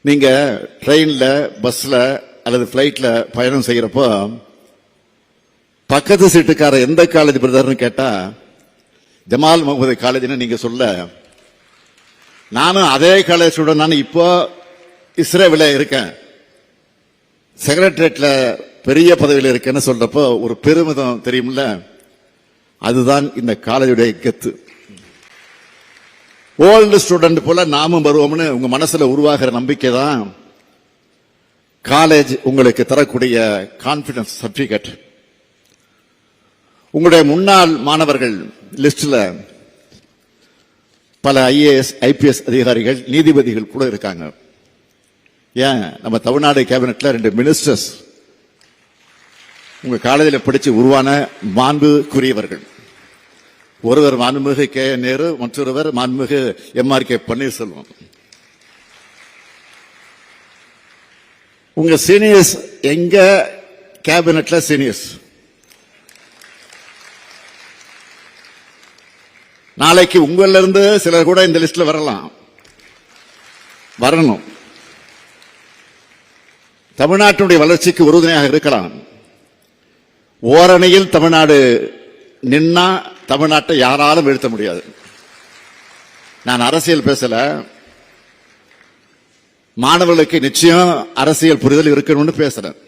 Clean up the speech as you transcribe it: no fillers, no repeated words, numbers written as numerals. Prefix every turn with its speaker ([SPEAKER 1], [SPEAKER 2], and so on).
[SPEAKER 1] நீங்க ட்ரெயின்ல, பஸ்ல அல்லது பிளைட்ல பயணம் செய்யறப்போ பக்கத்து சீட்டுக்கார எந்த காலேஜ் பிரதர்னு கேட்டா ஜமால் முகமது காலேஜ்னு நீங்க சொல்ல, நானும் அதே காலேஜ் ஸ்டூடெண்ட், நான் இப்போ இஸ்ரேல இருக்கேன், செக்ரட்டரியேட்ல பெரிய பதவியில் இருக்கேன்னு சொல்றப்போ ஒரு பெருமிதம் தெரியும்ல. அதுதான் இந்த காலேஜுடைய கெத்து. ஓல்டு ஸ்டூடெண்ட் போல நாமும் வருவோம்னு உங்க மனசுல உருவாகிற நம்பிக்கை தான் காலேஜ் உங்களுக்கு தரக்கூடிய கான்பிடன்ஸ் சர்டிபிகேட். உங்களுடைய முன்னாள் மாணவர்கள் லிஸ்ட்ல பல ஐஏஎஸ், ஐபிஎஸ் அதிகாரிகள், நீதிபதிகள் கூட இருக்காங்க. ஏன் நம்ம தமிழ்நாடு கேபினெட்ல 2 மினிஸ்டர்ஸ் உங்க காலேஜில் படிச்சு உருவான மாண்புக்குரியவர்கள். ஒருவர் மாண்புமிகு கே நேரு, மற்றொருவர் மாண்புமிகு MRK பன்னீர்செல்வம். உங்க சீனியர்ஸ் எங்க கேபினெட்ல சீனியர்ஸ். நாளைக்கு உங்கள இருந்து சிலர் கூட இந்த லிஸ்ட்ல வரணும். தமிழ்நாட்டுடைய வளர்ச்சிக்கு உறுதுணையாக இருக்கலாம். ஓரணியில் தமிழ்நாடு நின்னா தமிழ்நாட்டை யாராலும் வீழ்த்த முடியாது. நான் அரசியல் பேசல, மாணவர்களுக்கு நிச்சயம் அரசியல் புரிதல் இருக்கணும்னு பேசுறேன்.